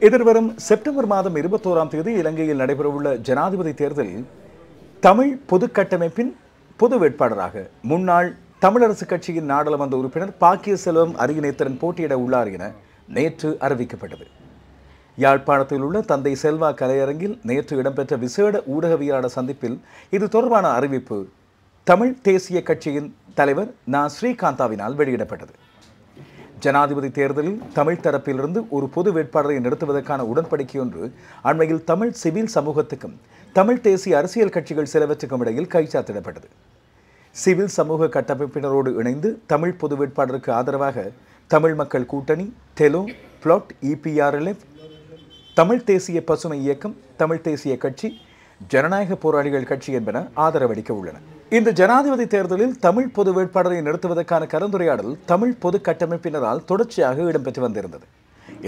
எதிர்வரும் செப்டம்பர் மாதம் 21ஆம் தேதி இலங்கையில் நடைபெறவுள்ள ஜனாதிபதி தேர்தலில் தமிழ் பொது கட்டமைப்பின் பொது வேட்பாளராக முன்னாள் தமிழரசு கட்சியின் நாடாளுமன்ற உறுப்பினர் பாக்கியசெல்வம் அரியநேத்திரன் போட்டியிட உள்ளார் என நேற்று அறிவிக்கப்பட்டது. யாழ்ப்பாணத்தில் உள்ள தந்தை செல்வா கலையரங்கில் நேற்று இடம்பெற்ற விசேட ஊடகவியலாளர் சந்திப்பில் இது தொடர்பான அறிவிப்பு தமிழ் தேசிய கட்சியின் தலைவர் நா. ஸ்ரீகாந்தாவினால் வெளியிடப்பட்டது. ஜனாதிபதி தேர்தலில் தமிழ் தரப்பிலிருந்து ஒரு பொது வேட்பாளரை நிறுத்துவதற்கான உடன்படிக்கை ஒன்று அண்மையில் தமிழ் சிவில் சமூகத்துக்கும் தமிழ் தேசிய அரசியல் கட்சிகள் சிலவற்றுக்கும் இடையில் கைச்சாத்திடப்பட்டது. சிவில் சமூக கட்டமைப்பினரோடு இணைந்து தமிழ் பொது வேட்பாளருக்கு ஆதரவாக தமிழ் மக்கள் கூட்டணி, டெலோ, பிளாட், இபிஆர்எல்எஃப், தமிழ் தேசிய பசுமை இயக்கம், தமிழ் தேசிய கட்சி, ஜனநாயக போராளிகள் கட்சி என்பன ஆதரவளிக்க உள்ளன. இந்த ஜனாதிபதி தேர்தலில் தமிழ் பொது வேட்பாளரை நிறுத்துவதற்கான கலந்துரையாடல் தமிழ் பொது கட்டமைப்பினரால் தொடர்ச்சியாக இடம்பெற்று வந்திருந்தது.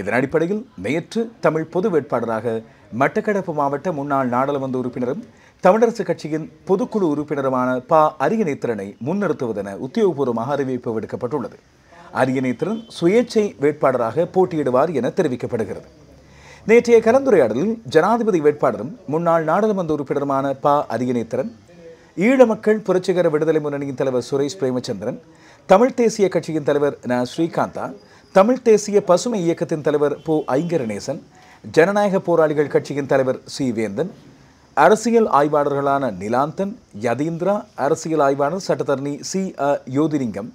இதன் அடிப்படையில் நேற்று தமிழ் பொது வேட்பாளராக மட்டக்களப்பு மாவட்ட முன்னாள் நாடாளுமன்ற உறுப்பினரும் தமிழரசு கட்சியின் பொதுக்குழு உறுப்பினருமான ப. அரியநேத்திரனை முன்னிறுத்துவதென உத்தியோகபூர்வமாக அறிவிப்பு விடுக்கப்பட்டுள்ளது. அரியநேத்திரன் சுயேட்சை வேட்பாளராக போட்டியிடுவார் என தெரிவிக்கப்படுகிறது. நேற்றைய கலந்துரையாடலில் ஜனாதிபதி வேட்பாளரும் முன்னாள் நாடாளுமன்ற உறுப்பினருமான ப. அரியநேத்திரன், ஈழ மக்கள் புரட்சிகர விடுதலை முன்னணியின் தலைவர் சுரேஷ் பிரேமச்சந்திரன், தமிழ் தேசிய கட்சியின் தலைவர் ந. ஸ்ரீகாந்தா, தமிழ் தேசிய பசுமை இயக்கத்தின் தலைவர் போ. ஐங்கரநேசன், ஜனநாயக போராளிகள் கட்சியின் தலைவர் சி. வேந்தன், அரசியல் ஆய்வாளர்களான நிலாந்தன், யதீந்திரா, அரசியல் ஆய்வாளர் சட்டத்தரணி சி. யோதிலிங்கம்,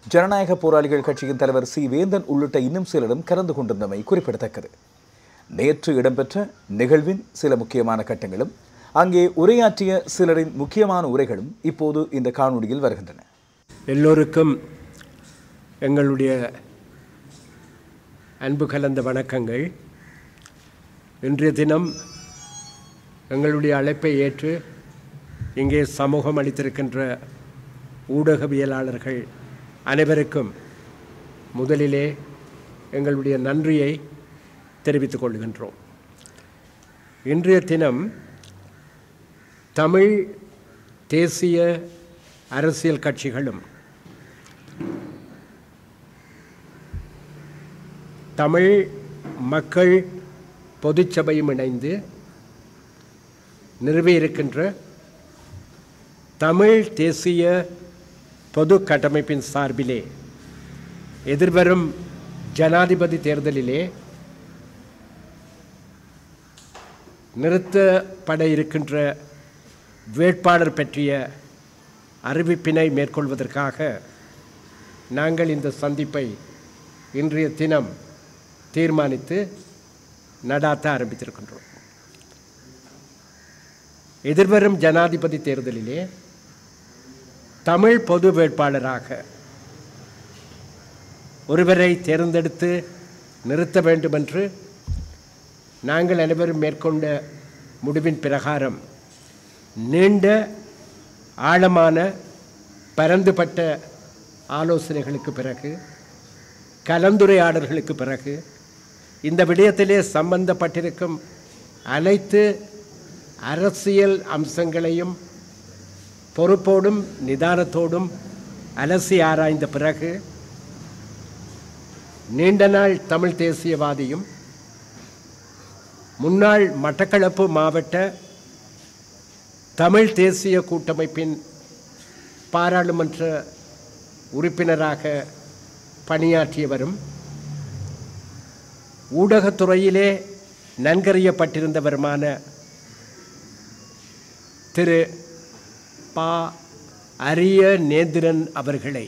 ஜனநாயக போராளிகள் கட்சியின் தலைவர் சி. வேந்தன் உள்ளிட்ட இன்னும் சிலரும் கலந்து கொண்டிருந்தமை குறிப்பிடத்தக்கது. நேற்று இடம்பெற்ற நிகழ்வின் சில முக்கியமான கட்டங்களும் அங்கே உரையாற்றிய சிலரின் முக்கியமான உரைகளும் இப்போது இந்த காணொளியில் வருகின்றன. எல்லோருக்கும் எங்களுடைய அன்பு கலந்த வணக்கங்கள். இன்றைய தினம் எங்களுடைய அழைப்பை ஏற்று இங்கே சமூகம் அளித்திருக்கின்ற ஊடகவியலாளர்கள் அனைவருக்கும் முதலிலே எங்களுடைய நன்றியை தெரிவித்துக் கொள்கின்றோம். இன்றைய தினம் தமிழ் தேசிய அரசியல் கட்சிகளும் தமிழ் மக்கள் பொதுச்சபையும் இணைந்து நிறுவியிருக்கின்ற தமிழ் தேசிய பொது கட்டமைப்பின் சார்பிலே எதிர்வரும் ஜனாதிபதி தேர்தலிலே நிறுத்தப்பட இருக்கின்ற வேட்பாளர் பற்றிய அறிவிப்பினை மேற்கொள்வதற்காக நாங்கள் இந்த சந்திப்பை இன்றைய தினம் தீர்மானித்து நடாத்த ஆரம்பித்திருக்கின்றோம். எதிர்வரும் ஜனாதிபதி தேர்தலிலே தமிழ் பொது வேட்பாளராக ஒருவரை தேர்ந்தெடுத்து நிறுத்த வேண்டுமென்று நாங்கள் அனைவரும் மேற்கொண்ட முடிவின் பிரகாரம் நீண்ட ஆழமான பரந்துபட்ட ஆலோசனைகளுக்கு பிறகு, கலந்துரையாடல்களுக்கு பிறகு இந்த விடயத்திலே சம்பந்தப்பட்டிருக்கும் அனைத்து அரசியல் அம்சங்களையும் பொறுப்போடும் நிதானத்தோடும் அலசி ஆராய்ந்த பிறகு நீண்ட நாள் தமிழ் தேசியவாதியும் முன்னாள் மட்டக்களப்பு மாவட்ட தமிழ் தேசிய கூட்டமைப்பின் பாராளுமன்ற உறுப்பினராக பணியாற்றியவரும் ஊடகத்துறையிலே நன்கறியப்பட்டிருந்தவருமான திரு ப. அரியநேத்திரன் அவர்களை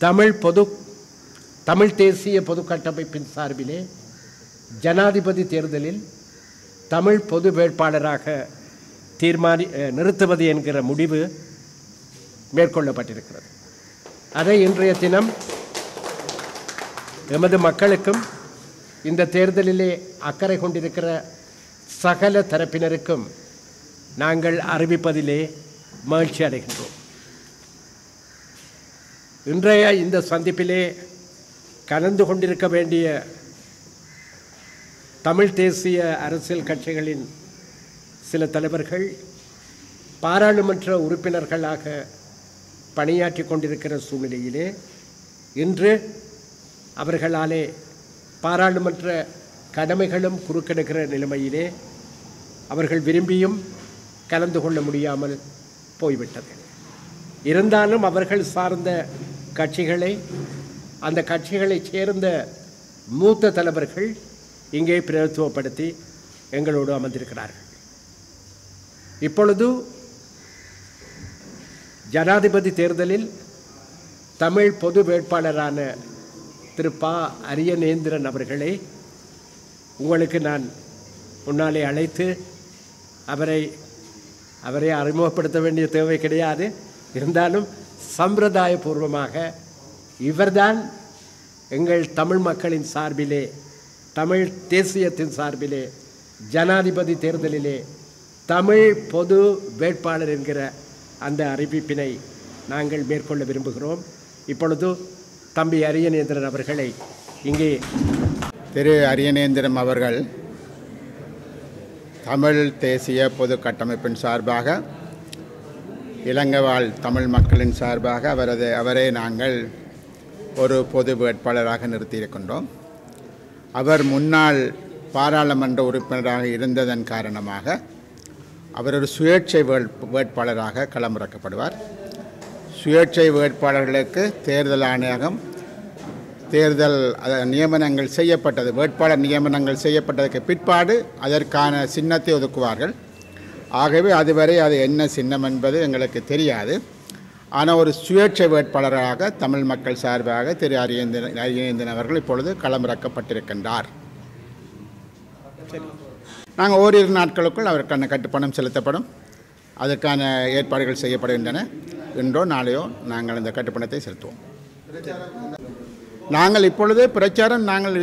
தமிழ் தேசிய பொது கட்டமைப்பின் சார்பிலே ஜனாதிபதி தேர்தலில் தமிழ் பொது வேட்பாளராக நிறுத்துவது என்கிற முடிவு மேற்கொள்ளப்பட்டிருக்கிறது. அதை இன்றைய தினம் எமது மக்களுக்கும் இந்த தேர்தலிலே அக்கறை கொண்டிருக்கிற சகல தரப்பினருக்கும் நாங்கள் அறிவிப்பதிலே மகிழ்ச்சி அடைகின்றோம். இன்றைய இந்த சந்திப்பிலே கலந்து கொண்டிருக்க வேண்டிய தமிழ் தேசிய அரசியல் கட்சிகளின் சில தலைவர்கள் பாராளுமன்ற உறுப்பினர்களாக பணியாற்றி கொண்டிருக்கிற சூழ்நிலையிலே இன்று அவர்களாலே பாராளுமன்ற கடமைகளும் குறுக்கெடுக்கிற நிலைமையிலே அவர்கள் விரும்பியும் கலந்து கொள்ள முடியாமல் போய்விட்டது. இருந்தாலும் அவர்கள் சார்ந்த கட்சிகளை, அந்த கட்சிகளைச் சேர்ந்த மூத்த தலைவர்கள் இங்கே பிரதித்துவப்படுத்தி எங்களோடு அமர்ந்திருக்கிறார்கள். இப்பொழுது ஜனாதிபதி தேர்தலில் தமிழ் பொது வேட்பாளரான திரு ப. அரியநேந்திரன் அவர்களை உங்களுக்கு நான் முன்னாலே அழைத்து அவரை அறிமுகப்படுத்த வேண்டிய தேவை கிடையாது. இருந்தாலும் சம்பிரதாயபூர்வமாக இவர்தான் எங்கள் தமிழ் மக்களின் சார்பிலே, தமிழ் தேசியத்தின் சார்பிலே ஜனாதிபதி தேர்தலிலே தமிழ் பொது வேட்பாளர் என்கிற அந்த அறிவிப்பினை நாங்கள் மேற்கொள்ள விரும்புகிறோம். இப்பொழுது தம்பி அரியநேந்திரன் அவர்களை இங்கே. திரு அரியநேந்திரன் அவர்கள் தமிழ் தேசிய பொது கட்டமைப்பின் சார்பாக, இலங்கை வாழ் தமிழ் மக்களின் சார்பாக அவரை நாங்கள் ஒரு பொது வேட்பாளராக நிறுத்தியிருக்கின்றோம். அவர் முன்னாள் பாராளுமன்ற உறுப்பினராக இருந்ததன் காரணமாக அவர் ஒரு சுயேட்சை வேட்பாளராக களமிறக்கப்படுவார். சுயேட்சை வேட்பாளர்களுக்கு தேர்தல் ஆணையகம் தேர்தல் நியமனங்கள் செய்யப்பட்டது, வேட்பாளர் நியமனங்கள் செய்யப்பட்டதற்கு பிற்பாடு அதற்கான சின்னத்தை ஒதுக்குவார்கள். ஆகவே அதுவரை அது என்ன சின்னம் என்பது எங்களுக்கு தெரியாது. ஆனால் ஒரு சுயேட்சை வேட்பாளராக தமிழ் மக்கள் சார்பாக திரு அரியநேந்திரன் அவர்கள் இப்பொழுது களமிறக்கப்பட்டிருக்கின்றார். நாங்கள் ஓரிரு நாட்களுக்குள் அவருக்கான கட்டுப்பணம் செலுத்தப்படும். அதற்கான ஏற்பாடுகள் செய்யப்படுகின்றன. இன்றோ நாளையோ நாங்கள் இந்த கட்டுப்பணத்தை செலுத்துவோம். நாங்கள் இப்பொழுது பிரச்சாரம், நாங்கள்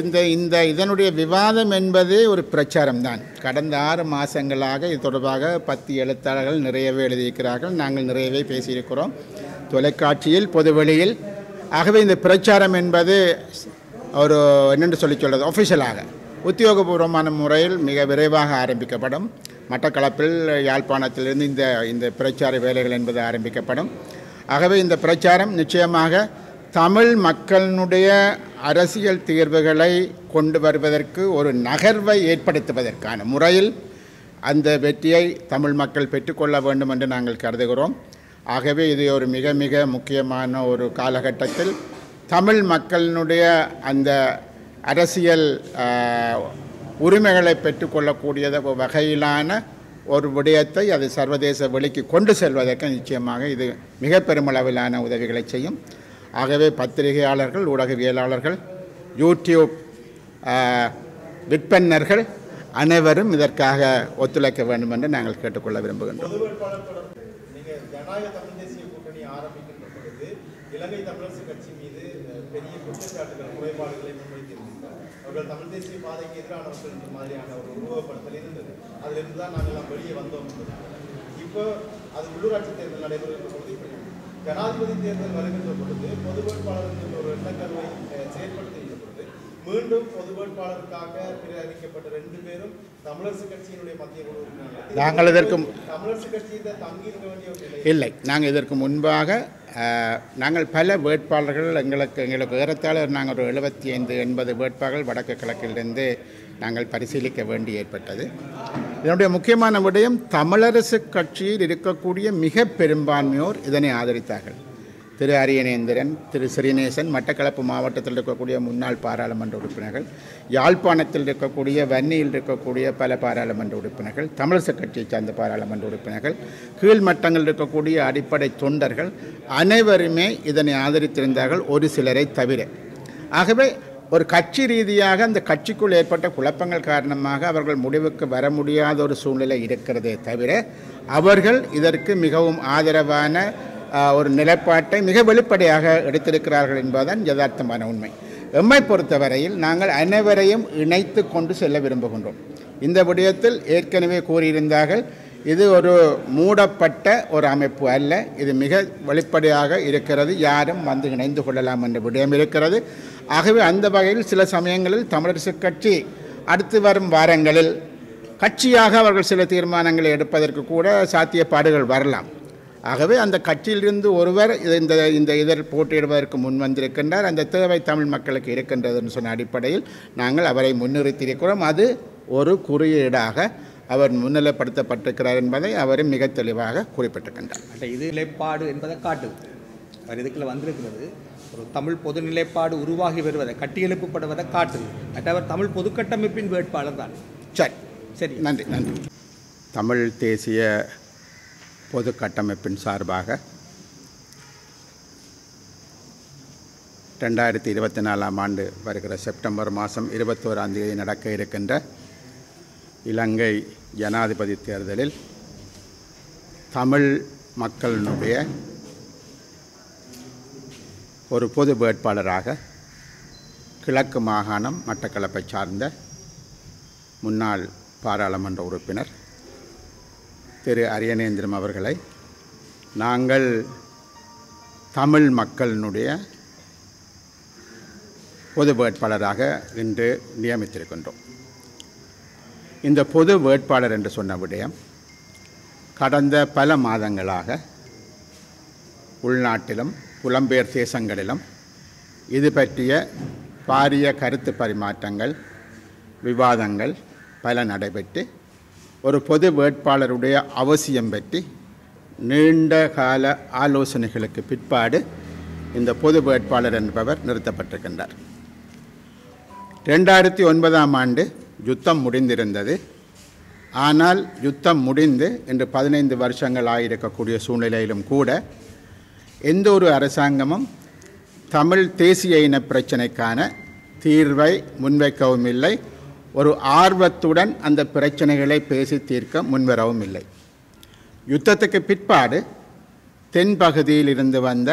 இதனுடைய விவாதம் என்பதே ஒரு பிரச்சாரம் தான். கடந்த 6 மாதங்களாக இது தொடர்பாக 10 எழுத்தாளர்கள் நிறையவே எழுதியிருக்கிறார்கள். நாங்கள் நிறையவே பேசியிருக்கிறோம் தொலைக்காட்சியில், பொதுவெளியில். ஆகவே இந்த பிரச்சாரம் என்பது ஒரு என்னென்று சொல்கிறது, ஒஃபிஷியலாக உத்தியோகபூர்வமான முறையில் மிக விரைவாக ஆரம்பிக்கப்படும். மட்டக்களப்பில், யாழ்ப்பாணத்திலிருந்து இந்த பிரச்சார வேலைகள் என்பது ஆரம்பிக்கப்படும். ஆகவே இந்த பிரச்சாரம் நிச்சயமாக தமிழ் மக்களினுடைய அரசியல் தீர்வுகளை கொண்டு வருவதற்கு ஒரு நகர்வை ஏற்படுத்துவதற்கான முறையில் அந்த வெற்றியை தமிழ் மக்கள் பெற்றுக்கொள்ள வேண்டும் என்று நாங்கள் கருதுகிறோம். ஆகவே இது ஒரு மிக மிக முக்கியமான ஒரு காலகட்டத்தில் தமிழ் மக்களினுடைய அந்த அரசியல் உரிமைகளை பெற்றுக்கொள்ளக்கூடிய வகையிலான ஒரு விடயத்தை அது சர்வதேச வெளிக்கு கொண்டு செல்வதற்கு நிச்சயமாக இது மிக பெருமளவிலான உதவிகளை செய்யும். ஆகவே பத்திரிகையாளர்கள், ஊடகவியலாளர்கள், யூடியூப் விற்பனர்கள் அனைவரும் இதற்காக ஒத்துழைக்க வேண்டும் என்று நாங்கள் கேட்டுக்கொள்ள விரும்புகின்றோம். இலங்கை தமிழரசு கட்சி மீது பெரிய குற்றச்சாட்டுகள், குறைபாடுகளை முன்வைத்திருந்தார். அவர்கள் தமிழ் தேசிய பாதைக்கு எதிரானவர்கள் என்ற மாதிரியான ஒரு உருவப்படுத்தல் இருந்தது. அதிலிருந்து தான் நாங்கள் வெளியே வந்தோம். இப்போ அது உள்ளூராட்சி தேர்தல் நடைபெறுகின்ற பொழுது, ஜனாதிபதி தேர்தல் வருகின்ற பொழுது பொது வேட்பாளர் என்ற ஒரு எண்ணக்கருவை செயற்படுத்துகின்ற பொழுது மீண்டும் பொது வேட்பாளருக்காக பிரகரிக்கப்பட்ட 2 பேரும் தமிழரசு கட்சியினுடைய மத்திய குழு உறுப்பினர்கள். நாங்கள் இதற்கு தமிழரசு கட்சியை தங்கி இருக்க வேண்டிய ஒரு நிலை இல்லை. நாங்கள் இதற்கு முன்பாக நாங்கள் பல வேட்பாளர்கள் எங்களுக்கு ஏறத்தாழ நாங்கள் ஒரு 75-80 வேட்பாளர்கள் வடக்கு கிழக்கிலிருந்து நாங்கள் பரிசீலிக்க வேண்டி ஏற்பட்டது. இதனுடைய முக்கியமான விடயம், தமிழரசு கட்சியில் இருக்கக்கூடிய மிக பெரும்பான்மையோர் இதனை ஆதரித்தார்கள். திரு அரியநேந்திரன், திரு ஸ்ரீநேசன், மட்டக்களப்பு மாவட்டத்தில் இருக்கக்கூடிய முன்னாள் பாராளுமன்ற உறுப்பினர்கள், யாழ்ப்பாணத்தில் இருக்கக்கூடிய, வன்னியில் இருக்கக்கூடிய பல பாராளுமன்ற உறுப்பினர்கள், தமிழரசு கட்சியை சார்ந்த பாராளுமன்ற உறுப்பினர்கள், கீழ்மட்டங்களில் இருக்கக்கூடிய அடிப்படை தொண்டர்கள் அனைவருமே இதனை ஆதரித்திருந்தார்கள், ஒரு சிலரை தவிர. ஆகவே ஒரு கட்சி ரீதியாக அந்த கட்சிக்குள் ஏற்பட்ட குழப்பங்கள் காரணமாக அவர்கள் முடிவுக்கு வர முடியாத ஒரு சூழ்நிலை இருக்கிறதே தவிர, அவர்கள் இதற்கு மிகவும் ஆதரவான ஒரு நிலைப்பாட்டை மிக வெளிப்படையாக எடுத்திருக்கிறார்கள் என்பதுதான் யதார்த்தமான உண்மை. எம்மை பொறுத்தவரையில் நாங்கள் அனைவரையும் இணைத்து கொண்டு செல்ல விரும்புகின்றோம். இந்த விடயத்தில் ஏற்கனவே கூறியிருந்தார்கள், இது ஒரு மூடப்பட்ட ஒரு அமைப்பு அல்ல, இது மிக வெளிப்படையாக இருக்கிறது, யாரும் வந்து இணைந்து கொள்ளலாம் என்ற விடயம் இருக்கிறது. ஆகவே அந்த வகையில் சில சமயங்களில் தமிழரசு கட்சி அடுத்து வரும் வாரங்களில் கட்சியாக அவர்கள் சில தீர்மானங்களை எடுப்பதற்கு கூட சாத்தியப்பாடுகள் வரலாம். ஆகவே அந்த கட்சியிலிருந்து ஒருவர் இந்த இதில் போட்டியிடுவதற்கு முன் வந்திருக்கின்றார். அந்த தேவை தமிழ் மக்களுக்கு இருக்கின்றதுன்னு சொன்ன அடிப்படையில் நாங்கள் அவரை முன்னிறுத்தியிருக்கிறோம். அது ஒரு குறியீடாக அவர் முன்னிலைப்படுத்தப்பட்டிருக்கிறார் என்பதை அவர் மிக தெளிவாக குறிப்பிட்டிருக்கின்றார். இது நிலைப்பாடு என்பதை காட்டுது. அவர் இதுக்குள்ள வந்திருக்கிறது ஒரு தமிழ் பொது நிலைப்பாடு உருவாகி வருவதை கட்டியெழுப்பப்படுவதை காட்டுது. அவர் தமிழ் பொதுக்கட்டமைப்பின் வேட்பாளர் தான். சரி, நன்றி. தமிழ் தேசிய பொது கட்டமைப்பின் சார்பாக 2024 ஆண்டு வருகிற செப்டம்பர் மாதம் 21ஆம் தேதி நடக்க இருக்கின்ற இலங்கை ஜனாதிபதி தேர்தலில் தமிழ் மக்களினுடைய ஒரு பொது வேட்பாளராக கிழக்கு மாகாணம் மட்டக்களப்பை சார்ந்த முன்னாள் பாராளுமன்ற உறுப்பினர் திரு அரியநேந்திரம் அவர்களை நாங்கள் தமிழ் மக்களினுடைய பொது வேட்பாளராக இன்று நியமித்திருக்கின்றோம். இந்த பொது வேட்பாளர் என்று சொன்ன விடயம் கடந்த பல மாதங்களாக உள்நாட்டிலும் புலம்பெயர் தேசங்களிலும் இது பற்றிய பாரிய கருத்து பரிமாற்றங்கள் விவாதங்கள் பல நடைபெற்று ஒரு பொது வேட்பாளருடைய அவசியம் பற்றி நீண்ட கால ஆலோசனைகளுக்கு பிற்பாடு இந்த பொது வேட்பாளர் என்பவர் நிறுத்தப்பட்டிருக்கின்றார். 2009ஆம் ஆண்டு யுத்தம் முடிந்திருந்தது. ஆனால் யுத்தம் முடிந்து இன்று 15 வருஷங்கள் ஆகியிருக்கக்கூடிய சூழ்நிலையிலும் கூட எந்த ஒரு அரசாங்கமும் தமிழ் தேசிய இன பிரச்சினைக்கான தீர்வை முன்வைக்கவும் இல்லை. ஒரு ஆர்வத்துடன் அந்த பிரச்சனைகளை பேசி தீர்க்க முன்வரவும் இல்லை. யுத்தத்துக்கு பிற்பாடு தென்பகுதியில் இருந்து வந்த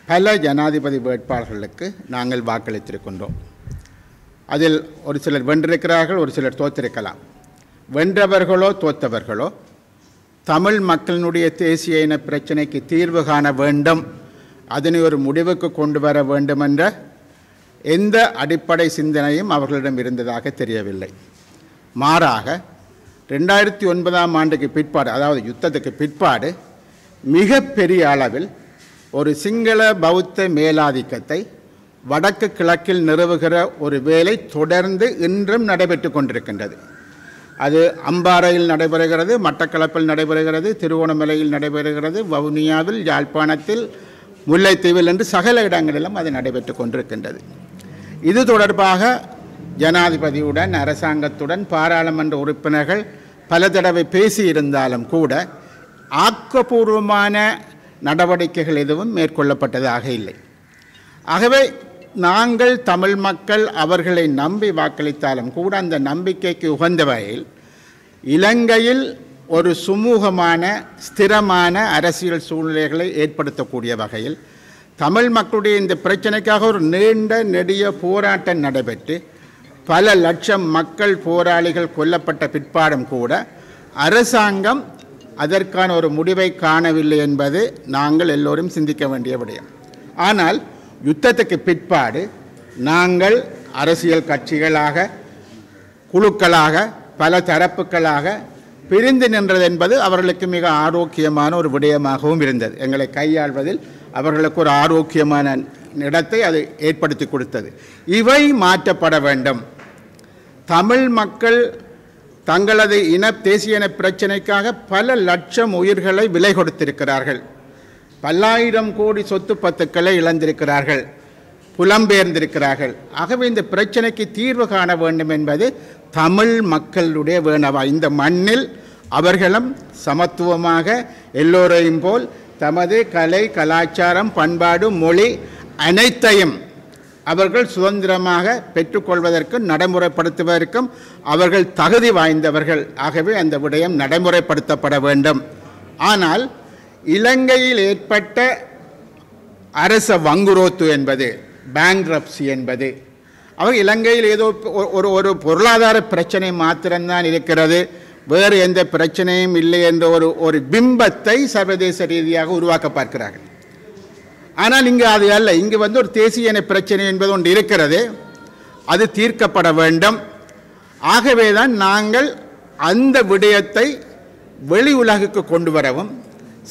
பல ஜனாதிபதி வேட்பாளர்களுக்கு நாங்கள் வாக்களித்திருக்கின்றோம். அதில் ஒரு சிலர் வென்றிருக்கிறார்கள், ஒரு சிலர் தோற்றிருக்கலாம். வென்றவர்களோ தோற்றவர்களோ தமிழ் மக்களினுடைய தேசிய இன பிரச்சனைக்கு தீர்வு காண வேண்டும், அதனை ஒரு முடிவுக்கு கொண்டு வர வேண்டும் என்ற எந்த அடிப்படை சிந்தனையும் அவர்களிடம் இருந்ததாக தெரியவில்லை. மாறாக 2009ஆம் ஆண்டுக்கு பிற்பாடு, அதாவது யுத்தத்துக்கு பிற்பாடு மிக பெரிய அளவில் ஒரு சிங்கள பௌத்த மேலாதிக்கத்தை வடக்கு கிழக்கில் நிறுவுகிற ஒரு வேலை தொடர்ந்து இன்றும் நடைபெற்று கொண்டிருக்கின்றது. அது அம்பாறையில் நடைபெறுகிறது, மட்டக்களப்பில் நடைபெறுகிறது, திருவோணமலையில் நடைபெறுகிறது, வவுனியாவில், யாழ்ப்பாணத்தில், முல்லைத்தீவில் என்று சகல இடங்களிலும் அது நடைபெற்று கொண்டிருக்கின்றது. இது தொடர்பாக ஜனாதிபதியுடன் அரசாங்கத்துடன் பாராளுமன்ற உறுப்பினர்கள் பல தடவை பேசியிருந்தாலும் கூட ஆக்கப்பூர்வமான நடவடிக்கைகள் எதுவும் மேற்கொள்ளப்பட்டதாக இல்லை. ஆகவே நாங்கள் தமிழ் மக்கள் அவர்களை நம்பி வாக்களித்தாலும் கூட அந்த நம்பிக்கைக்கு உகந்த வகையில் இலங்கையில் ஒரு சுமூகமான ஸ்திரமான அரசியல் சூழ்நிலைகளை ஏற்படுத்தக்கூடிய வகையில் தமிழ் மக்களுடைய இந்த பிரச்சனைக்காக ஒரு நீண்ட நெடிய போராட்டம் நடைபெற்று பல லட்சம் மக்கள் போராளிகள் கொல்லப்பட்ட பிற்பாடும் கூட அரசாங்கம் அதற்கான ஒரு முடிவை காணவில்லை என்பது நாங்கள் எல்லோரும் சிந்திக்க வேண்டிய விடயம். ஆனால் யுத்தத்துக்கு பிற்பாடு நாங்கள் அரசியல் கட்சிகளாக, குழுக்களாக, பல தரப்புகளாக பிரிந்து நின்றது என்பது அவர்களுக்கு மிக ஆரோக்கியமான ஒரு விடயமாகவும் இருந்தது. எங்களை கையாள்வதில் அவர்களுக்கு ஒரு ஆரோக்கியமான இடத்தை அது ஏற்படுத்தி கொடுத்தது. இவை மாற்றப்பட வேண்டும். தமிழ் மக்கள் தங்களது தேசிய இன பிரச்சனைக்காக பல லட்சம் உயிர்களை விலை கொடுத்திருக்கிறார்கள். பல்லாயிரம் கோடி சொத்து பத்துக்களை இழந்திருக்கிறார்கள், புலம்பெயர்ந்திருக்கிறார்கள். ஆகவே இந்த பிரச்சனைக்கு தீர்வு காண வேண்டும் என்பது தமிழ் மக்களுடைய வேணவா. இந்த மண்ணில் அவர்களும் சமத்துவமாக எல்லோரையும் போல் தமது கலை, கலாச்சாரம், பண்பாடு, மொழி அனைத்தையும் அவர்கள் சுதந்திரமாக பெற்றுக்கொள்வதற்கும் நடைமுறைப்படுத்துவதற்கும் அவர்கள் தகுதி வாய்ந்தவர்கள். ஆகவே அந்த விடயம் நடைமுறைப்படுத்தப்பட வேண்டும். ஆனால் இலங்கையில் ஏற்பட்ட அரச வங்குரோத்து என்பது, பேங்க்ரப்சி என்பது, அவர் இலங்கையில் ஏதோ ஒரு பொருளாதார பிரச்சனை மாத்திரம்தான் இருக்கிறது, வேறு எந்த பிரச்சனையும் இல்லை என்ற ஒரு பிம்பத்தை சர்வதேச ரீதியாக உருவாக்க பார்க்கிறார்கள். ஆனால் இங்கு அது அல்ல. இங்கு ஒரு தேசிய இன பிரச்சனை என்பது ஒன்று இருக்கிறது, அது தீர்க்கப்பட வேண்டும். ஆகவே தான் நாங்கள் அந்த விடயத்தை வெளி உலகுக்கு கொண்டு வரவும்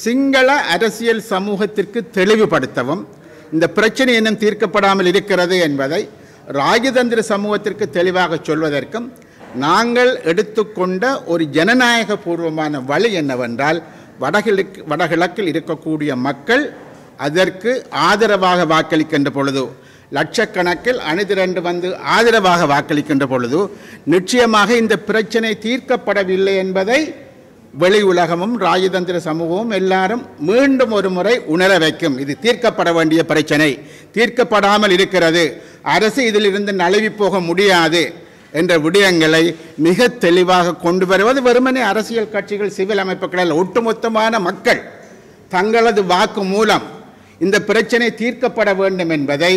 சிங்கள அரசியல் சமூகத்திற்கு தெளிவுபடுத்தவும் இந்த பிரச்சனை இன்னும் தீர்க்கப்படாமல் இருக்கிறது என்பதை ராஜதந்திர சமூகத்திற்கு தெளிவாக சொல்வதற்கும் நாங்கள் எடுத்துக்கொண்ட ஒரு ஜனநாயக பூர்வமான வழி என்னவென்றால் வடகிழக்கில் இருக்கக்கூடிய மக்கள் அதற்கு ஆதரவாக வாக்களிக்கின்ற பொழுது, லட்சக்கணக்கில் அணிதிரண்டு வந்து ஆதரவாக வாக்களிக்கின்ற பொழுது நிச்சயமாக இந்த பிரச்சனை தீர்க்கப்படவில்லை என்பதை வெளி உலகமும் ராஜதந்திர சமூகமும் எல்லாரும் மீண்டும் ஒரு முறை உணர வைக்கும். இது தீர்க்கப்பட வேண்டிய பிரச்சனை, தீர்க்கப்படாமல் இருக்கிறது, அரசு இதிலிருந்து நழுவி போக முடியாது என்ற விடயங்களை மிக தெளிவாக கொண்டு வருவது வெறுமனே அரசியல் கட்சிகள், சிவில் அமைப்புகளில் ஒட்டுமொத்தமான மக்கள் தங்களது வாக்கு மூலம் இந்த பிரச்சனை தீர்க்கப்பட வேண்டும் என்பதை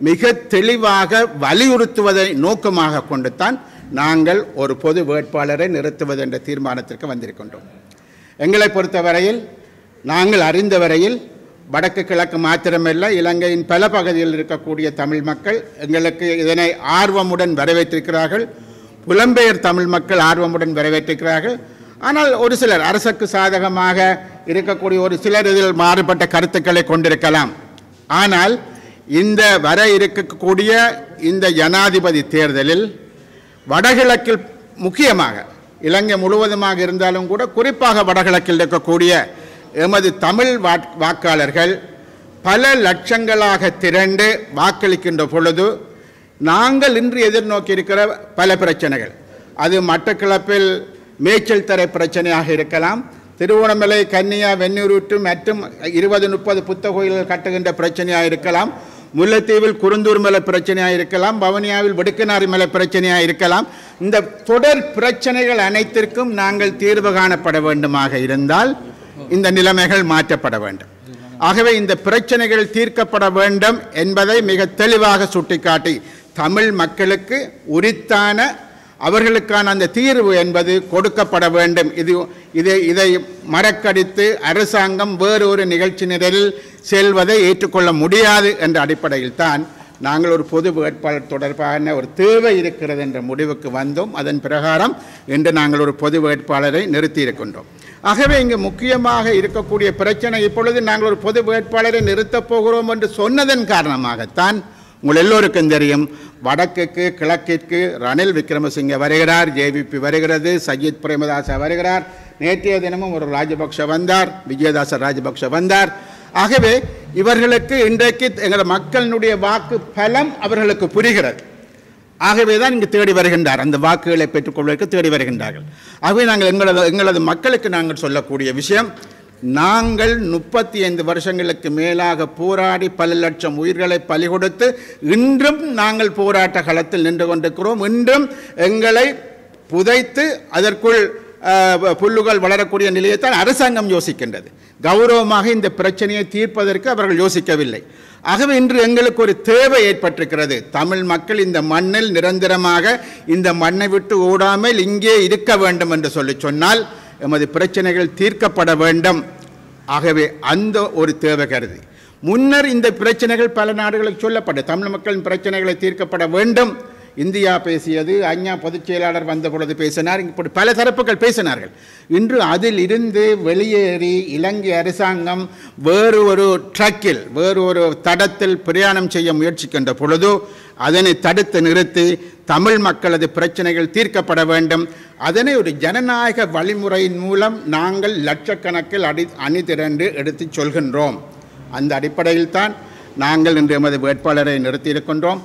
மிக தெளிவாக வலியுறுத்துவதை நோக்கமாக கொண்டுத்தான் நாங்கள் ஒரு பொது வேட்பாளரை நிறுத்துவது என்ற தீர்மானத்திற்கு வந்திருக்கின்றோம். எங்களை பொறுத்தவரையில் நாங்கள் அறிந்தவரையில் வடக்கு கிழக்கு மாத்திரமல்ல, இலங்கையின் பல பகுதியில் இருக்கக்கூடிய தமிழ் மக்கள் எங்களுக்கு இதனை ஆர்வமுடன் வரவேற்றிருக்கிறார்கள். புலம்பெயர் தமிழ் மக்கள் ஆர்வமுடன் வரவேற்றிருக்கிறார்கள். ஆனால் ஒரு சிலர், அரசுக்கு சாதகமாக இருக்கக்கூடிய ஒரு சிலர் இதில் மாறுபட்ட கருத்துக்களை கொண்டிருக்கலாம். ஆனால் இந்த வர இருக்கக்கூடிய இந்த ஜனாதிபதி தேர்தலில் வடகிழக்கில் முக்கியமாக, இலங்கை முழுவதுமாக இருந்தாலும் கூட குறிப்பாக வடகிழக்கில் இருக்கக்கூடிய எமது தமிழ் வாக்காளர்கள் பல லட்சங்களாக திரண்டு வாக்களிக்கின்ற பொழுது நாங்கள் இன்று எதிர்நோக்கி இருக்கிற பல பிரச்சனைகள், அது மட்டக்களப்பில் மேய்ச்சல் தரை பிரச்சனையாக இருக்கலாம், திருவோணமலை கன்னியா வெண்ணூருட்டு மற்றும் 20-30 புத்த கோயில்கள் கட்டுகின்ற பிரச்சனையாக இருக்கலாம், முல்லைத்தீவில் குருந்தூர் மலை பிரச்சனையாக இருக்கலாம், வவுனியாவில் வெடுக்கனாரி மலை பிரச்சனையாக இருக்கலாம். இந்த தொடர் பிரச்சனைகள் அனைத்திற்கும் நாங்கள் தீர்வு காணப்பட வேண்டுமாக இருந்தால் இந்த நிலைமைகள் மாற்றப்பட வேண்டும். ஆகவே இந்த பிரச்சனைகள் தீர்க்கப்பட வேண்டும் என்பதை மிக தெளிவாக சுட்டிக்காட்டி தமிழ் மக்களுக்கு உரித்தான அவர்களுக்கான அந்த தீர்வு என்பது கொடுக்கப்பட வேண்டும். இதை மறக்கடித்து அரசாங்கம் வேறொரு நிகழ்ச்சி நிரலில் செல்வதை ஏற்றுக்கொள்ள முடியாது என்ற அடிப்படையில் தான் நாங்கள் ஒரு பொது வேட்பாளர் தொடர்பான ஒரு தேவை இருக்கிறது என்ற முடிவுக்கு வந்தோம். அதன் பிரகாரம் இன்று நாங்கள் ஒரு பொது வேட்பாளரை நிறுத்தியிருக்கின்றோம். ஆகவே இங்கு முக்கியமாக இருக்கக்கூடிய பிரச்சனை, இப்பொழுது நாங்கள் ஒரு பொது வேட்பாளரை நிறுத்தப் போகிறோம் என்று சொன்னதன் காரணமாகத்தான் உங்கள் எல்லோருக்கும் தெரியும், வடக்குக்கு கிழக்கிற்கு ரணில் விக்ரமசிங்க வருகிறார், ஜேவிபி வருகிறது, சஜித் பிரேமதாச வருகிறார், நேற்றைய தினமும் ஒரு ராஜபக்ஷ வந்தார், விஜயதாச ராஜபக்ஷ வந்தார். ஆகவே இவர்களுக்கு இன்றைக்கு எங்கள் மக்களினுடைய வாக்கு பலம் அவர்களுக்கு புரிகிறது. ஆகவே தான் இங்கு தேடி வருகின்றார், அந்த வாக்குகளை பெற்றுக்கொள்வதற்கு தேடி வருகின்றார்கள். ஆகவே நாங்கள் எங்களது மக்களுக்கு நாங்கள் சொல்லக்கூடிய விஷயம், நாங்கள் 35 வருஷங்களுக்கு மேலாக போராடி பல லட்சம் உயிர்களை பலி கொடுத்து இன்றும் நாங்கள் போராட்ட களத்தில் நின்று கொண்டிருக்கிறோம். இன்றும் எங்களை புதைத்து அதற்குள் புல்லுகள் வளரக்கூடிய நிலையைத்தான் அரசாங்கம் யோசிக்கின்றது. கௌரவமாக இந்த பிரச்சனையை தீர்ப்பதற்கு அவர்கள் யோசிக்கவில்லை. ஆகவே இன்று எங்களுக்கு ஒரு தேவை ஏற்பட்டிருக்கிறது. தமிழ் மக்கள் இந்த மண்ணில் நிரந்தரமாக இந்த மண்ணை விட்டு ஓடாமல் இங்கே இருக்க வேண்டும் என்று சொன்னால் எமது பிரச்சனைகள் தீர்க்கப்பட வேண்டும். ஆகவே அந்த ஒரு தேவை கருதி முன்னர் இந்த பிரச்சனைகள் பல நாடுகளுக்கு சொல்லப்பட்ட தமிழ் மக்களின் பிரச்சனைகளை தீர்க்கப்பட வேண்டும். இந்தியா பேசியது, அஞ்ஞா பொதுச் செயலாளர் வந்த பொழுது பேசினார், இப்படி பல தரப்புகள் பேசினார்கள். இன்று அதில் இருந்து வெளியேறி இலங்கை அரசாங்கம் வேறு ஒரு ட்ரக்கில், வேறு ஒரு தடத்தில் பிரயாணம் செய்ய முயற்சிக்கின்ற பொழுது அதனை தடுத்து நிறுத்தி தமிழ் மக்களது பிரச்சனைகள் தீர்க்கப்பட வேண்டும். அதனை ஒரு ஜனநாயக வழிமுறையின் மூலம் நாங்கள் லட்சக்கணக்கில் அணிதிரண்டு எடுத்து சொல்கின்றோம். அந்த அடிப்படையில் தான் நாங்கள் இன்று எமது வேட்பாளரை நிறுத்தியிருக்கின்றோம்.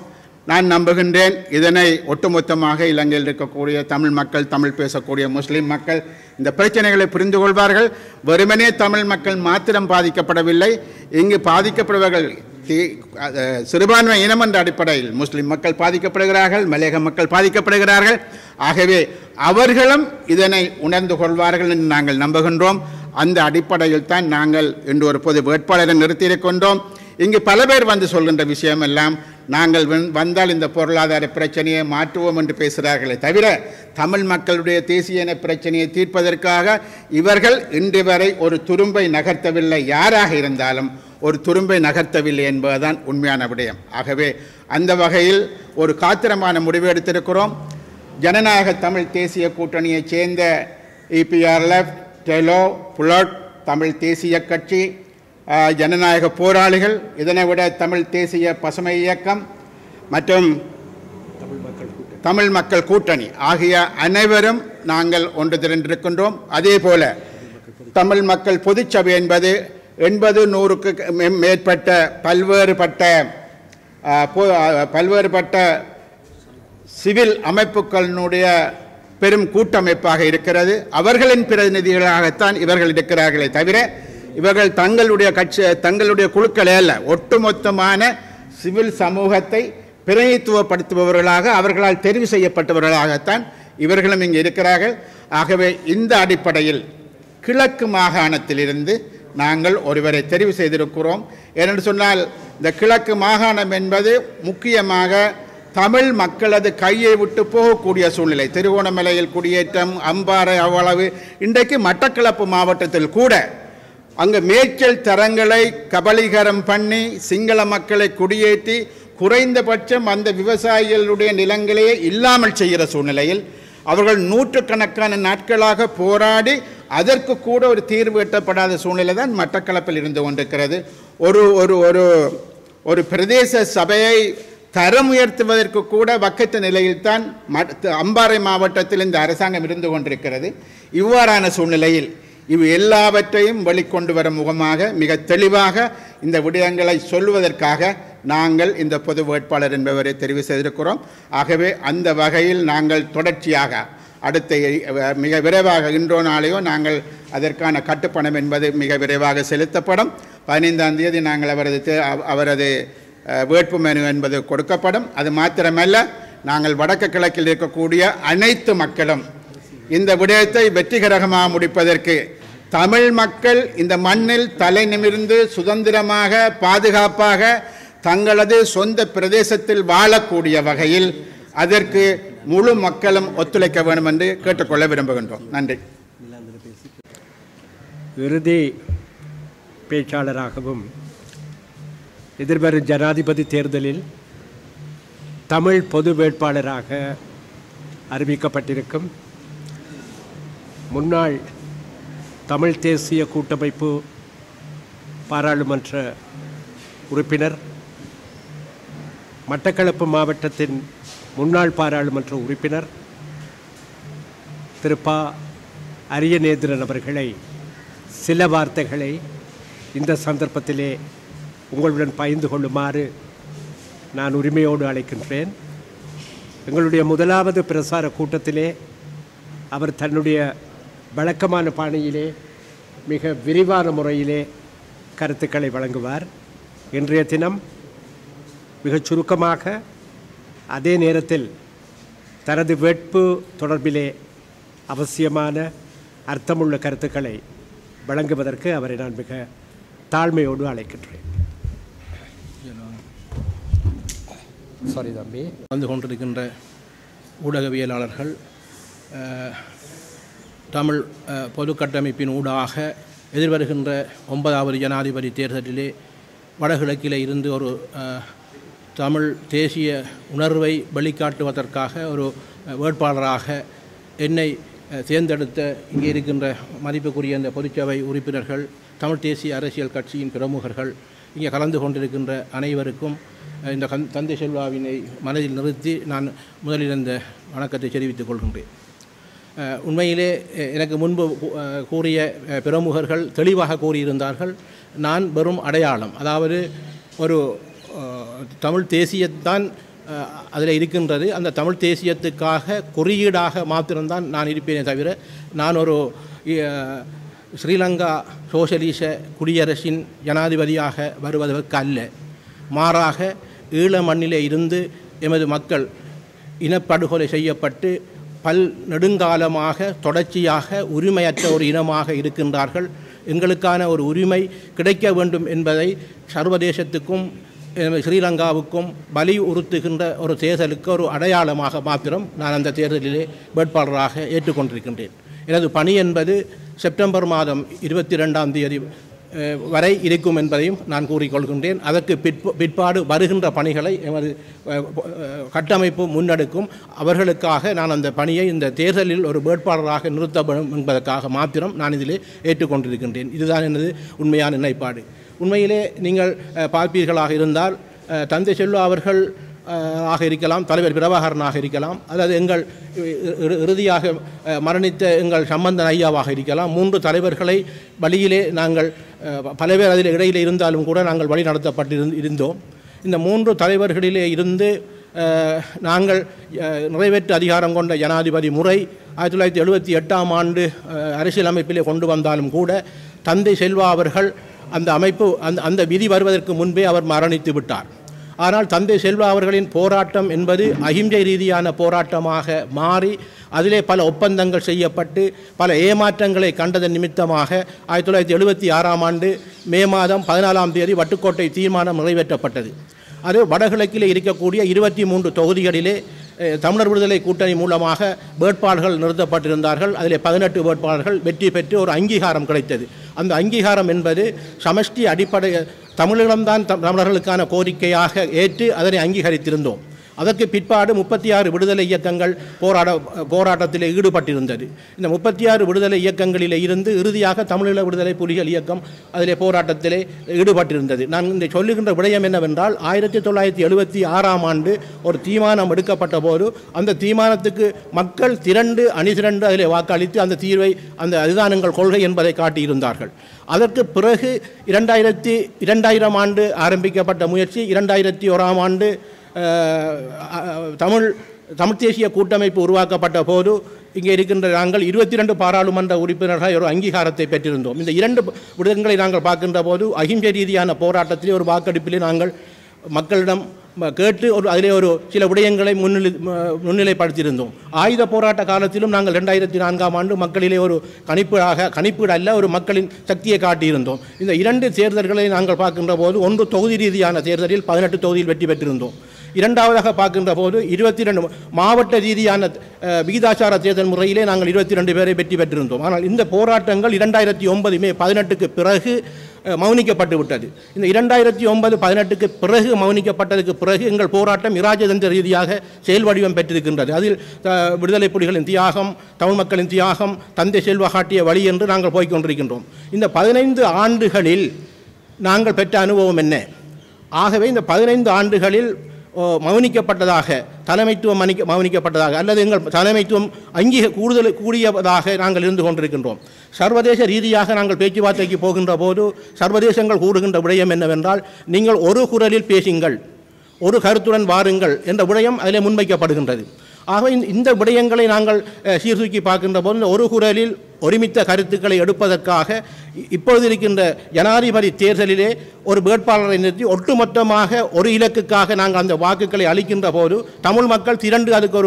நான் நம்புகின்றேன் இதனை ஒட்டுமொத்தமாக இலங்கையில் இருக்கக்கூடிய தமிழ் மக்கள், தமிழ் பேசக்கூடிய முஸ்லீம் மக்கள் இந்த பிரச்சனைகளை புரிந்து கொள்வார்கள். வெறுமனே தமிழ் மக்கள் மாத்திரம் பாதிக்கப்படவில்லை, இங்கு பாதிக்கப்படுபவர்கள் சிறுபான்மை இனம் என்ற அடிப்படையில் முஸ்லீம் மக்கள் பாதிக்கப்படுகிறார்கள், மலையக மக்கள் பாதிக்கப்படுகிறார்கள். ஆகவே அவர்களும் இதனை உணர்ந்து கொள்வார்கள் என்று நாங்கள் நம்புகின்றோம். அந்த அடிப்படையில் தான் நாங்கள் இன்று ஒரு பொது வேட்பாளரை நிறுத்தியிருக்கின்றோம். இங்கு பல பேர் வந்து சொல்கின்ற விஷயம் எல்லாம், நாங்கள் வந்தால் இந்த பொருளாதார பிரச்சனையை மாற்றுவோம் என்று பேசுகிறார்களே தவிர தமிழ் மக்களுடைய தேசிய இன பிரச்சனையை தீர்ப்பதற்காக இவர்கள் இன்று வரை ஒரு துரும்பை நகர்த்தவில்லை. யாராக இருந்தாலும் ஒரு துரும்பை நகர்த்தவில்லை என்பதுதான் உண்மையான விடயம். ஆகவே அந்த வகையில் ஒரு காத்திரமான முடிவு எடுத்திருக்கிறோம். ஜனநாயக தமிழ் தேசிய கூட்டணியைச் சேர்ந்த EPRLF, டெலோ, புலட், தமிழ் தேசிய கட்சி, ஜனநாயக போராளிகள், இதனை விட தமிழ் தேசிய பசுமை இயக்கம் மற்றும் தமிழ் மக்கள் கூட்டணி ஆகிய அனைவரும் நாங்கள் ஒன்று திரண்டிருக்கின்றோம். அதே போல தமிழ் மக்கள் பொதுச்சபை என்பது 80-100க்கு மேற்பட்ட பல்வேறுபட்ட சிவில் அமைப்புகளினுடைய பெரும் கூட்டமைப்பாக இருக்கிறது. அவர்களின் பிரதிநிதிகளாகத்தான் இவர்கள் இருக்கிறார்களே தவிர இவர்கள் தங்களுடைய குழுக்களே அல்ல, ஒட்டுமொத்தமான சிவில் சமூகத்தை பிரதிநிதித்துவப்படுத்துபவர்களாக அவர்களால் தெரிவு செய்யப்பட்டவர்களாகத்தான் இவர்களும் இங்கே இருக்கிறார்கள். ஆகவே இந்த அடிப்படையில் கிழக்கு மாகாணத்திலிருந்து நாங்கள் ஒருவரை தெரிவு செய்திருக்கிறோம். ஏனென்று சொன்னால் இந்த கிழக்கு மாகாணம் என்பது முக்கியமாக தமிழ் மக்களது கையை விட்டு போகக்கூடிய சூழ்நிலை. திருகோணமலையில் குடியேற்றம், அம்பாறை, அவ்வளவு, இன்றைக்கு மட்டக்களப்பு மாவட்டத்தில் கூட அங்கு மேய்ச்சல் தரங்களை கபலீகரம் பண்ணி சிங்கள மக்களை குடியேற்றி குறைந்தபட்சம் அந்த விவசாயிகளுடைய நிலங்களையே இல்லாமல் செய்கிற சூழ்நிலையில் அவர்கள் நூற்றுக்கணக்கான நாட்களாக போராடி அதற்கு கூட ஒரு தீர்வு எட்டப்படாத சூழ்நிலை தான் மட்டக்களப்பில் இருந்து கொண்டிருக்கிறது. ஒரு ஒரு ஒரு ஒரு பிரதேச சபையை தரம் உயர்த்துவதற்கு கூட வக்கற்ற நிலையில்தான் அம்பாறை மாவட்டத்தில் இந்த அரசாங்கம் இருந்து கொண்டிருக்கிறது. இவ்வாறான சூழ்நிலையில் இவை எல்லாவற்றையும் வெளிக்கொண்டு வரும் முகமாக மிக தெளிவாக இந்த விடயங்களை சொல்வதற்காக நாங்கள் இந்த பொது வேட்பாளர் என்பவரை தெரிவு செய்திருக்கிறோம். ஆகவே அந்த வகையில் நாங்கள் தொடர்ச்சியாக அடுத்த மிக விரைவாக இன்றோ நாளையோ நாங்கள் அதற்கான கட்டுப்பணம் என்பது மிக விரைவாக செலுத்தப்படும். 15ஆம் தேதி நாங்கள் அவரது வேட்பு மனு என்பது கொடுக்கப்படும். அது மாத்திரமல்ல, நாங்கள் வடக்கு கிழக்கில் இருக்கக்கூடிய அனைத்து மக்களும் இந்த விடயத்தை வெற்றிகரமாக முடிப்பதற்கு தமிழ் மக்கள் இந்த மண்ணில் தலை நிமிர்ந்து சுதந்திரமாக பாதுகாப்பாக தங்களது சொந்த பிரதேசத்தில் வாழக்கூடிய வகையில் அதற்கு முழு மக்களும் ஒத்துழைக்க வேண்டும் என்று கேட்டுக்கொள்ள விரும்புகின்றோம். நன்றி. இறுதி பேச்சாளராகவும் எதிர்வரும் ஜனாதிபதி தேர்தலில் தமிழ் பொது வேட்பாளராக அறிவிக்கப்பட்டிருக்கும் முன்னாள் தமிழ் தேசிய கூட்டமைப்பு பாராளுமன்ற உறுப்பினர், மட்டக்களப்பு மாவட்டத்தின் முன்னாள் பாராளுமன்ற உறுப்பினர் திரு ப. அரியநேந்திரன் அவர்களை சில வார்த்தைகளை இந்த சந்தர்ப்பத்திலே உங்களுடன் பகிர்ந்து கொள்ளுமாறு நான் உரிமையோடு அழைக்கின்றேன். எங்களுடைய முதலாவது பிரசார கூட்டத்திலே அவர் தன்னுடைய வழக்கமான பாணியிலே மிக விரிவான முறையிலே கருத்துக்களை வழங்குவார். இன்றைய தினம் மிகச் சுருக்கமாக, அதே நேரத்தில் தனது வேட்பு தொடர்பிலே அவசியமான அர்த்தமுள்ள கருத்துக்களை வழங்குவதற்கு அவரை நான் மிக தாழ்மையோடு அழைக்கின்றேன். தம்பி, வந்து கொண்டிருக்கின்ற ஊடகவியலாளர்கள், தமிழ் பொது கட்டமைப்பின் ஊடாக எதிர்வருகின்ற 9வது ஜனாதிபதி தேர்தலிலே வடகிழக்கிலே இருந்து ஒரு தமிழ் தேசிய உணர்வை வெளிக்காட்டுவதற்காக ஒரு வேட்பாளராக என்னை தேர்ந்தெடுத்த இங்கே இருக்கின்ற மதிப்புக்குரிய இந்த பொதுச்சபை உறுப்பினர்கள், தமிழ் தேசிய அரசியல் கட்சியின் பிரமுகர்கள், இங்கே கலந்து கொண்டிருக்கின்ற அனைவருக்கும் இந்த தந்தை செல்வாவினை மனதில் நிறுத்தி நான் முதலில் இந்த வணக்கத்தை தெரிவித்துக் கொள்கின்றேன். உண்மையிலே எனக்கு முன்பு கூறிய பிரமுகர்கள் தெளிவாக கூறியிருந்தார்கள். நான் வெறும் அடையாளம், அதாவது ஒரு தமிழ் தேசியத்தான் அதில் இருக்கின்றது, அந்த தமிழ் தேசியத்துக்காக குறியீடாக மாத்திரம்தான் நான் இருப்பேனே தவிர நான் ஒரு ஸ்ரீலங்கா சோசலிச குடியரசின் ஜனாதிபதியாக வருவதற்கு அல்ல. மாறாக ஈழ மண்ணிலே இருந்து எமது மக்கள் இனப்படுகொலை செய்யப்பட்டு நெடுங்காலமாக தொடர்ச்சியாக உரிமையற்ற ஒரு இனமாக இருக்கின்றார்கள். எங்களுக்கான ஒரு உரிமை கிடைக்க வேண்டும் என்பதை சர்வதேசத்துக்கும் ஸ்ரீலங்காவுக்கும் வலியுறுத்துகின்ற ஒரு தேர்தலுக்கு ஒரு அடையாளமாக மாத்திரம் நான் அந்த தேர்தலிலே வேட்பாளராக ஏற்றுக்கொண்டிருக்கின்றேன். எனது பணி என்பது செப்டம்பர் மாதம் 22ஆம் தேதி வரை இருக்கும் என்பதையும் நான் கூறிக்கொள்கின்றேன். அதற்கு பிற்பாடு வருகின்ற பணிகளை எமது கட்டமைப்பு முன்னெடுக்கும். அவர்களுக்காக நான் அந்த பணியை இந்த தேர்தலில் ஒரு வேட்பாளராக நிறுத்தப்படும் என்பதற்காக மாத்திரம் நான் இதிலே ஏற்றுக்கொண்டிருக்கின்றேன். இதுதான் எனது உண்மையான நிலைப்பாடு. உண்மையிலே நீங்கள் பார்ப்பீர்களாக இருந்தால் தந்தை செல்வா அவர்கள் ஆக இருக்கலாம், தலைவர் பிரபாகரனாக இருக்கலாம், அல்லது எங்கள் இறுதியாக மரணித்த எங்கள் சம்பந்தன் ஐயாவாக இருக்கலாம். 3 தலைவர்களை வழியிலே நாங்கள் பல பேர் அதில் இடையில் இருந்தாலும் கூட நாங்கள் வழி நடத்தப்பட்டிருந்தோம். இந்த 3 தலைவர்களிலே இருந்து நாங்கள் நிறைவேற்று அதிகாரம் கொண்ட ஜனாதிபதி முறை 1978ஆம் ஆண்டு அரசியலமைப்பிலே கொண்டு வந்தாலும் கூட தந்தை செல்வா அவர்கள் அந்த அமைப்பு அந்த விதி வருவதற்கு முன்பே அவர் மரணித்து விட்டார். ஆனால் தந்தை செல்வா அவர்களின் போராட்டம் என்பது அகிம்சை ரீதியான போராட்டமாக மாறி அதிலே பல ஒப்பந்தங்கள் செய்யப்பட்டு பல ஏமாற்றங்களை கண்டதன் நிமித்தமாக 1976ஆம் ஆண்டு மே மாதம் 14ஆம் தேதி வட்டுக்கோட்டை தீர்மானம் நிறைவேற்றப்பட்டது. அது வடகிழக்கிலே இருக்கக்கூடிய 23 தொகுதிகளிலே தமிழர் விடுதலை கூட்டணி மூலமாக வேட்பாளர்கள் நிறுத்தப்பட்டிருந்தார்கள். அதிலே 18 வேட்பாளர்கள் வெற்றி பெற்று ஒரு அங்கீகாரம் கிடைத்தது. அந்த அங்கீகாரம் என்பது சமஷ்டி அடிப்படை தமிழீழம்தான் தமிழர்களுக்கான கோரிக்கையாக ஏற்று அதனை அங்கீகரித்திருந்தோம். அதற்கு பிற்பாடு 36 விடுதலை இயக்கங்கள் போராட்டத்தில் ஈடுபட்டிருந்தது. இந்த 36 விடுதலை இயக்கங்களிலே இருந்து இறுதியாக தமிழீழ விடுதலை புலிகள் இயக்கம் அதிலே போராட்டத்திலே ஈடுபட்டிருந்தது. நான் இந்த சொல்லுகின்ற விடயம் என்னவென்றால் 1976ஆம் ஆண்டு ஒரு தீர்மானம் எடுக்கப்பட்ட போது அந்த தீர்மானத்துக்கு மக்கள் அணி திரண்டு அதிலே வாக்களித்து அந்த தீர்வை அதுதான் எங்கள் கொள்கை என்பதை காட்டியிருந்தார்கள். அதற்கு பிறகு 2000ஆம் ஆண்டு ஆரம்பிக்கப்பட்ட முயற்சி 2001ஆம் ஆண்டு தமிழ் தேசிய கூட்டமைப்பு உருவாக்கப்பட்ட போது இங்கே இருக்கின்ற நாங்கள் 22 பாராளுமன்ற உறுப்பினர்கள் ஒரு அங்கீகாரத்தை பெற்றிருந்தோம். இந்த 2 விடயங்களை நாங்கள் பார்க்கின்ற போது அகிம்சை ரீதியான போராட்டத்திலே ஒரு வாக்கெடுப்பிலே நாங்கள் மக்களிடம் கேட்டு அதிலே ஒரு சில விடயங்களை முன்னிலைப்படுத்தியிருந்தோம். ஆயுத போராட்ட காலத்திலும் நாங்கள் 2004ஆம் ஆண்டு மக்களிலே ஒரு கணிப்பீடு அல்ல ஒரு மக்களின் சக்தியை காட்டியிருந்தோம். இந்த 2 தேர்தல்களை நாங்கள் பார்க்கின்ற போது ஒன்று தொகுதி ரீதியான தேர்தலில் 18 தொகுதியில் வெற்றி பெற்றிருந்தோம். இரண்டாவதாக பார்க்கின்ற போது 22 மாவட்ட ரீதியான விகிதாச்சார தேர்தல் முறையிலே நாங்கள் 22 பேரை வெற்றி பெற்றிருந்தோம். ஆனால் இந்த போராட்டங்கள் 2009 மே 18க்கு பிறகு மௌனிக்கப்பட்டு விட்டது. இந்த 2009-18க்கு பிறகு மௌனிக்கப்பட்டதுக்கு பிறகு எங்கள் போராட்டம் இராஜதந்திர ரீதியாக செயல் வடிவம் பெற்றிருக்கின்றது. அதில் விடுதலை புலிகளின் தியாகம், தமிழ் மக்களின் தியாகம், தந்தை செல்வா காட்டிய வழி என்று நாங்கள் போய்கொண்டிருக்கின்றோம். இந்த 15 ஆண்டுகளில் நாங்கள் பெற்ற அனுபவம் என்ன? ஆகவே இந்த 15 ஆண்டுகளில் மௌனிக்கப்பட்டதாக தலைமைத்துவம் மௌனிக்கப்பட்டதாக அல்லது எங்கள் தலைமைத்துவம் கூடியதாக நாங்கள் இருந்து கொண்டிருக்கின்றோம். சர்வதேச ரீதியாக நாங்கள் பேச்சுவார்த்தைக்கு போகின்ற போது சர்வதேசங்கள் கூறுகின்ற விடயம் என்னவென்றால் நீங்கள் ஒரு குரலில் பேசுங்கள், ஒரு கருத்துடன் வாருங்கள் என்ற விடயம் அதிலே முன்வைக்கப்படுகின்றது. ஆகவே இந்த விடயங்களை நாங்கள் சீர்தூக்கி பார்க்கின்ற போது இந்த ஒரு குரலில் ஒருமித்த கருத்துக்களை எடுப்பதற்காக இப்பொழுது இருக்கின்ற ஜனாதிபதி தேர்தலிலே ஒரு வேட்பாளரை நிறுத்தி ஒட்டுமொத்தமாக ஒரு இலக்குக்காக நாங்கள் அந்த வாக்குகளை அளிக்கின்ற போது தமிழ் மக்கள் திரண்டு அதுக்கு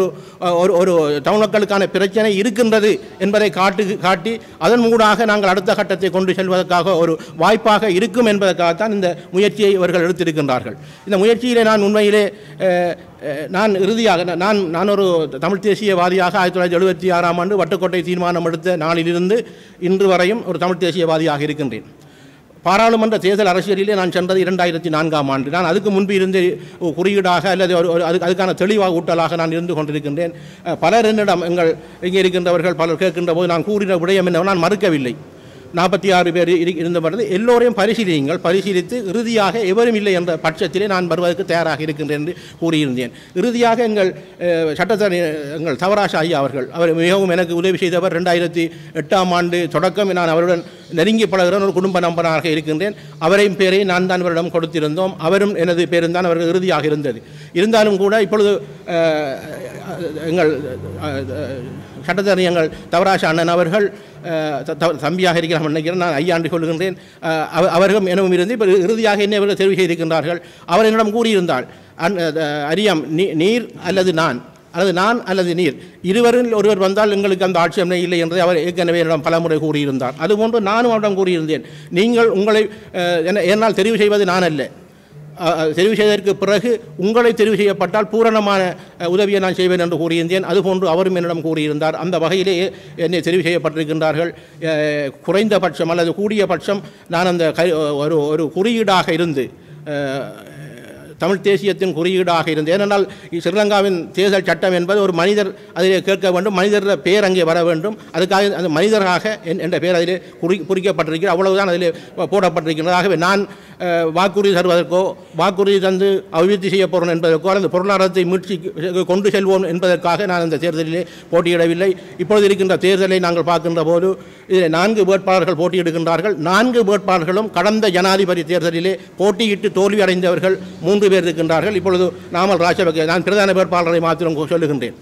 ஒரு தமிழ் மக்களுக்கான பிரச்சனை இருக்கின்றது என்பதை காட்டி அதன் மூலமாக நாங்கள் அடுத்த கட்டத்தை கொண்டு செல்வதற்காக ஒரு வாய்ப்பாக இருக்கும் என்பதற்காகத்தான் இந்த முயற்சியை இவர்கள் எடுத்திருக்கின்றார்கள். இந்த முயற்சியிலே நான் உண்மையிலே நான் இறுதியாக நான் ஒரு தமிழ் தேசியவாதியாக 1976ஆம் ஆண்டு வட்டுக்கோட்டை தீர்மானம் எடுத்த நாளிலிருந்து இன்று வரையும் ஒரு தமிழ் தேசியவாதியாக இருக்கின்றேன். பாராளுமன்ற தேர்தல் அரசியலிலே நான் சென்றது 2004ஆம் ஆண்டு. நான் அதுக்கு முன்பு இருந்து குறியீடாக அல்லது அதுக்கான தெளிவாக ஊட்டலாக நான் இருந்து கொண்டிருக்கின்றேன். பலர் என்னிடம் இங்கே இருக்கின்றவர்கள் பலர் கேட்கின்ற போது நான் கூறின விடயம் என்னவென்று நான் மறுக்கவில்லை. 46 பேர் இருந்தபொழுது எல்லோரையும் பரிசீலித்து இறுதியாக எவரும் இல்லை என்ற பட்சத்திலே நான் வருவதற்கு தயாராக இருக்கின்றேன் என்று கூறியிருந்தேன். இறுதியாக எங்கள் தவராச ஐயா அவர் மிகவும் எனக்கு உதவி செய்தவர். 2008ஆம் ஆண்டு தொடக்கம் நான் அவருடன் நெருங்கி பழகிற ஒரு குடும்ப நண்பனாக இருக்கின்றேன். அவரையும் பேரை நான் தான் அவரிடம் கொடுத்திருந்தோம். அவரும் எனது பேரும் தான் அவர்கள் இறுதியாக இருந்தது. இருந்தாலும் கூட இப்பொழுது எங்கள் சட்டத்தரணி எங்கள் தவராச அண்ணன் அவர்கள் தம்பியாக இருக்கிறார் நினைக்கிறேன், நான் ஐயாண்டு சொல்லுகின்றேன். அவர்களும் எனவும் இருந்து இப்போ இறுதியாக என்ன அவர்கள் தெரிவு செய்திருக்கின்றார்கள். அவர் என்னிடம் கூறியிருந்தால் அறியாம் நீர் அல்லது நான் அல்லது நீர் இருவரில் ஒருவர் வந்தால் எங்களுக்கு அந்த ஆட்சேபனை இல்லை என்று அவர் ஏற்கனவே என்னிடம் பலமுறை கூறியிருந்தார். அதுபோன்று நானும் அவரிடம் கூறியிருந்தேன், நீங்கள் உங்களை என்னால் தெரிவு செய்வது நான் அல்ல, தெரிவு செய்ததற்கு பிறகு உங்களை தெரிவு செய்யப்பட்டால் பூரணமான உதவியை நான் செய்வேன் என்று கூறியிருந்தேன். அதுபோன்று அவரும் என்னிடம் கூறியிருந்தார். அந்த வகையிலே என்னை தெரிவு செய்யப்பட்டிருக்கின்றார்கள். குறைந்தபட்சம் அல்லது கூடிய பட்சம் நான் அந்த ஒரு குறியீடாக இருந்து தமிழ் தேசியத்தின் குறியீடாக இருந்தது. ஏனென்றால் ஸ்ரீலங்காவின் தேர்தல் சட்டம் என்பது ஒரு மனிதர் அதிலே கேட்க வேண்டும், மனிதர் பெயர் அங்கே வர வேண்டும். அதுக்காக அந்த மனிதராக என்ற பெயர் அதிலே குறிக்கப்பட்டிருக்கிறது. அவ்வளவுதான் அதிலே போடப்பட்டிருக்கிறது. ஆகவே நான் வாக்குறுதி தருவதற்கோ வாக்குறுதி தந்து அபிவிருத்தி செய்ய போகிறோம் என்பதற்கோ அல்லது பொருளாதாரத்தை மீட்சி கொண்டு செல்வோம் என்பதற்காக நான் அந்த தேர்தலிலே போட்டியிடவில்லை. இப்பொழுது இருக்கின்ற தேர்தலை நாங்கள் பார்க்கின்ற போது இதில் 4 வேட்பாளர்கள் போட்டியிடுகின்றார்கள். 4 வேட்பாளர்களும் கடந்த ஜனாதிபதி தேர்தலிலே போட்டியிட்டு தோல்வி அடைந்தவர்கள் 3 பேர் இருக்கின்றார்கள். இப்பொழுது நாமல் ராஜபக்சே, நான் பிரதான வேட்பாளரை மாத்திரம் சொல்லுகின்றேன்.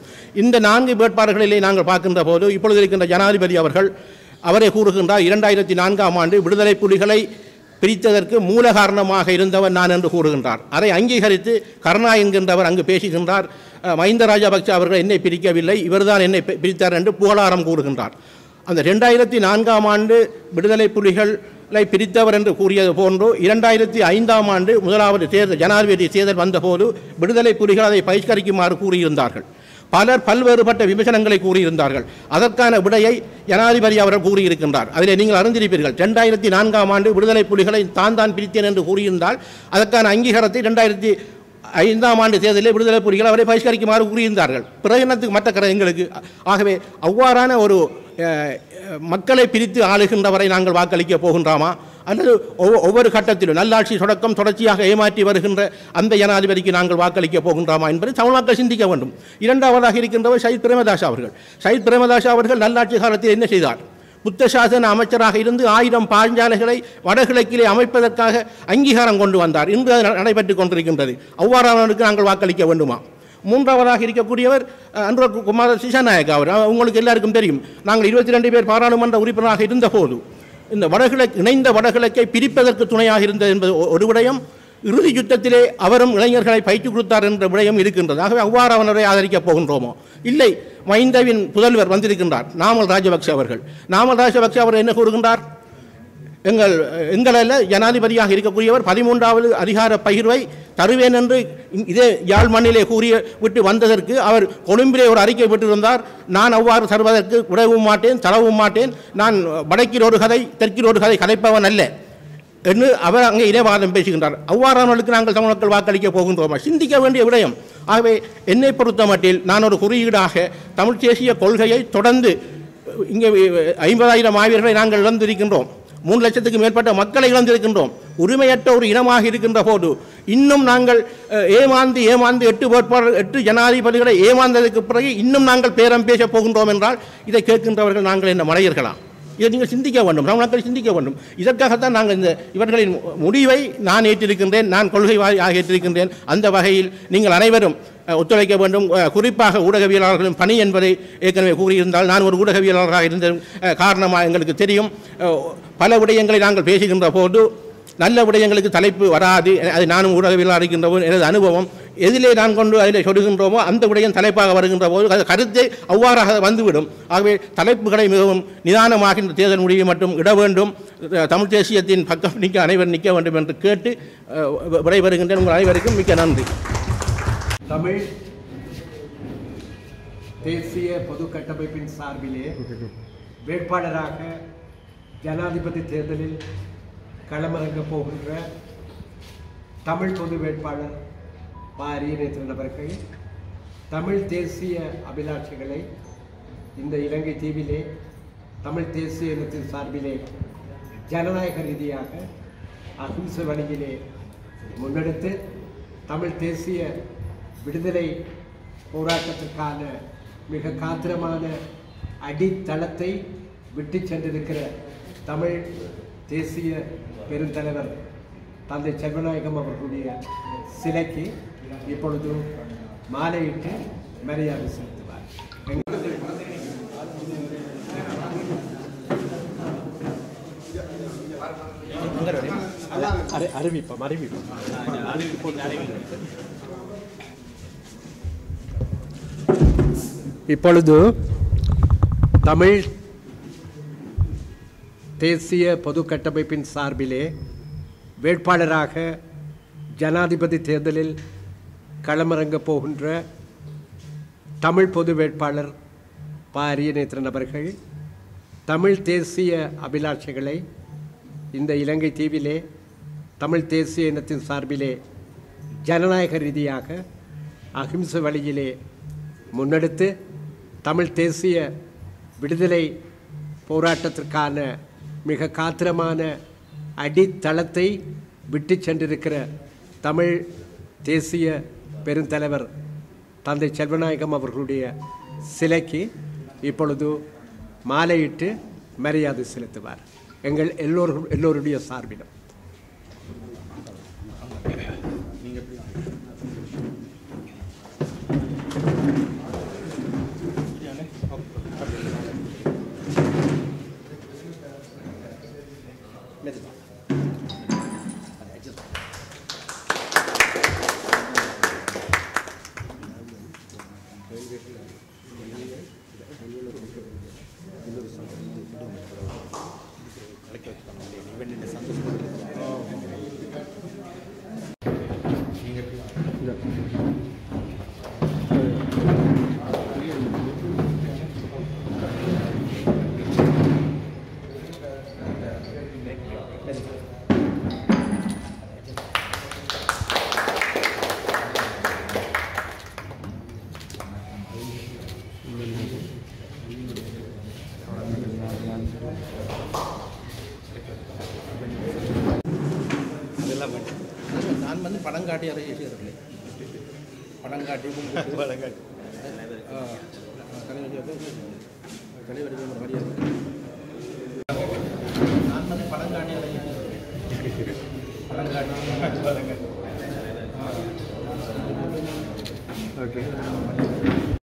இந்த 4 வேட்பாளர்களிலே நாங்கள் பார்க்கின்ற போது இப்பொழுது இருக்கின்ற ஜனாதிபதி அவரை கூறுகின்றார், 2004ஆம் ஆண்டு விடுதலை புலிகளை பிரித்ததற்கு மூல காரணமாக இருந்தவர் நான் என்று கூறுகின்றார். அதை அங்கீகரித்து கருணா என்கின்றவர் அங்கு பேசுகின்றார், மஹிந்த ராஜபக்சே அவர்கள் என்னை பிரிக்கவில்லை, இவர்தான் என்னை பிரித்தார் என்று புகழாரம் கூறுகின்றார். அந்த 2004ஆம் ஆண்டு விடுதலை புலிகளை பிரித்தவர் என்று கூறியது போன்று 2005ஆம் ஆண்டு முதலாவது ஜனாதிபதி தேர்தல் வந்தபோது விடுதலை புலிகள் அதை பகிஷ்கரிக்குமாறு கூறியிருந்தார்கள். பலர் பல்வேறுபட்ட விமர்சனங்களை கூறியிருந்தார்கள். அதற்கான விடையை ஜனாதிபதி அவர்கள் கூறியிருக்கின்றார். அதில் நீங்கள் அறிந்திருப்பீர்கள், 2004ஆம் ஆண்டு விடுதலை புலிகளை தான் பிரித்தேன் என்று கூறியிருந்தால் அதற்கான அங்கீகாரத்தை 2005ஆம் ஆண்டு தேர்தலில் விடுதலை புலிகள் அவரை பகிஷ்கரிக்குமாறு கூறியிருந்தார்கள். பிரயோஜனத்துக்கு மற்ற கரை எங்களுக்கு. ஆகவே அவ்வாறான ஒரு மக்களை பிரித்து ஆளுகின்றவரை நாங்கள் வாக்களிக்கப் போகின்றோமா, அல்லது ஒவ்வொரு கட்டத்திலும் நல்லாட்சி தொடர்ச்சியாக ஏமாற்றி வருகின்ற அந்த ஜனாதிபதிக்கு நாங்கள் வாக்களிக்கப் போகின்றோமா என்பதை தமிழ் மக்கள் சிந்திக்க வேண்டும். இரண்டாவதாக இருக்கின்றவர் சையத் பிரேமதாஸ் அவர்கள். சையத் பிரேமதாஸ் அவர்கள் நல்லாட்சி காலத்தில் என்ன செய்தார்? புத்த சாசன அமைச்சராக இருந்து 1000 பாஞ்சாலைகளை வடகிழக்கிலே அமைப்பதற்காக அங்கீகாரம் கொண்டு வந்தார். இன்று அது நடைபெற்றுக் கொண்டிருக்கின்றது. அவ்வாறானவருக்கு நாங்கள் வாக்களிக்க வேண்டுமா? மூன்றாவதாக இருக்கக்கூடியவர் அனுர குமார சிசாநாயக் அவர். உங்களுக்கு எல்லாருக்கும் தெரியும், நாங்கள் 22 பேர் பாராளுமன்ற உறுப்பினராக இருந்தபோது இந்த இணைந்த வடகிழக்கை பிரிப்பதற்கு துணையாக இருந்தது என்பது ஒரு விடயம். இறுதி யுத்தத்திலே அவரும் இளைஞர்களை பயிற்சி கொடுத்தார் என்ற விடயம் இருக்கின்றது. ஆகவே அவ்வாறு அவரை ஆதரிக்கப் போகின்றோமோ? இல்லை, மஹிந்தவின் புதல்வர் வந்திருக்கின்றார், நாமல் ராஜபக்சே அவர்கள். நாமல் ராஜபக்சே அவர் என்ன கூறுகின்றார்? எங்கள ஜனாதிபதியாக இருக்கக்கூடியவர் 13வது அதிகார பகிர்வை தருவேன் என்று இதே யாழ் மண்ணிலே கூறிய விட்டு வந்ததற்கு அவர் கொழும்பிலே ஒரு அறிக்கை விட்டிருந்தார். நான் அவ்வாறு தருவதற்கு உதவும் மாட்டேன், தரவும் மாட்டேன், நான் வடக்கில் ஒரு கதை தெற்கில் ஒரு கதை கதைப்பவன் அல்ல என்று அவர் அங்கே இனவாதம் பேசுகின்றார். அவ்வாறானவர்களுக்கு நாங்கள் தமிழ் மக்கள் வாக்களிக்க போகின்றோமா? சிந்திக்க வேண்டிய விடயம். ஆகவே என்னை பொறுத்த மட்டில் நான் ஒரு குறியீடாக தமிழ் தேசிய கொள்கையை தொடர்ந்து இங்கே 50,000 மாவீரர்களை நாங்கள் இழந்திருக்கின்றோம். 3 லட்சத்துக்கு மேற்பட்ட மக்களை இழந்திருக்கின்றோம். உரிமையற்ற ஒரு இனமாக இருக்கின்ற போது இன்னும் நாங்கள் ஏமாந்து 8 ஜனாதிபதிகளை ஏமாந்ததற்கு பிறகு இன்னும் நாங்கள் பேரம் பேசப் போகின்றோம் என்றால் இதை கேட்கின்றவர்கள் நாங்கள் என்ன மடையர்களா? இதை நீங்கள் சிந்திக்க வேண்டும், மக்கள் சிந்திக்க வேண்டும். இதற்காகத்தான் நாங்கள் இவர்களின் முடிவை நான் ஏற்றிருக்கின்றேன், நான் கொள்கை வாரியாக ஏற்றிருக்கின்றேன். அந்த வகையில் நீங்கள் அனைவரும் ஒத்துழைக்க வேண்டும். குறிப்பாக ஊடகவியலாளர்களின் பணி என்பதை ஏற்கனவே கூறியிருந்தால் நான் ஒரு ஊடகவியலாளராக இருந்த காரணமாக எங்களுக்கு தெரியும். பல விடயங்களை நாங்கள் பேசுகின்ற போது நல்ல விடயங்களுக்கு தலைப்பு வராது. அது நானும் ஊடகவியலாளர் இருக்கின்ற போது எனது அனுபவம், எதிலே நான் கொண்டு அதில் சொல்லுகின்றோமோ அந்த விடயம் தலைப்பாக வருகின்ற போது அது கருத்தை அவ்வாறாக வந்துவிடும். ஆகவே தலைப்புகளை மிகவும் நிதானமாக இந்த தேர்தல் முடிவை மட்டும் இட வேண்டும். தமிழ் தேசியத்தின் பக்கம் அனைவரும் நிற்க வேண்டும் என்று கேட்டு விடைபெறுகின்றேன். உங்கள் அனைவருக்கும் மிக்க நன்றி. தமிழ் தேசிய பொது கட்டமைப்பின் சார்பிலே வேட்பாளராக ஜனாதிபதி தேர்தலில் களமிறங்க போகின்ற தமிழ் பொது வேட்பாளர் பாரியநேத்திரன் அவர்கள் தமிழ் தேசிய அபிலாஷைகளை இந்த இலங்கை தீவிலே தமிழ் தேசிய இனத்தின் சார்பிலே ஜனநாயக ரீதியாக அகிம்சை வழியிலே முன்னெடுத்து தமிழ் தேசிய விடுதலை போராட்டத்திற்கான மிக காத்திரமான அடித்தளத்தை விட்டு சென்றிருக்கிற தமிழ் தேசிய பெருந்தலைவர் தந்தை செல்வநாயகம் அவர்களுடைய சிலைக்கு இப்பொழுது மாலையிட்டு மரியாதை செலுத்துவார். இப்பொழுது தமிழ் தேசிய பொது கட்டமைப்பின் சார்பிலே வேட்பாளராக ஜனாதிபதி தேர்தலில் களமிறங்கப் போகின்ற தமிழ் பொது வேட்பாளர் ப. அரியநேத்திரன் அவர்கள் தமிழ் தேசிய அபிலாஷைகளை இந்த இலங்கை தீவிலே தமிழ் தேசிய இனத்தின் சார்பிலே ஜனநாயக ரீதியாக அகிம்சை வழியிலே முன்னெடுத்து தமிழ் தேசிய விடுதலை போராட்டத்திற்கான மிக காத்திரமான அடித்தளத்தை விட்டு சென்றிருக்கிற தமிழ் தேசிய பெருந்தலைவர் தந்தை செல்வநாயகம் அவர்களுடைய சிலைக்கு இப்பொழுது மாலையிட்டு மரியாதை செலுத்துவார் எங்கள் எல்லோருடைய சார்பிலும். நான் வந்து படம் காட்டி அதை செய்யறதில்லை. படம் காட்டி தலைவர் நான் வந்து படம் காட்டி அதை படம் காட்டி ஓகே.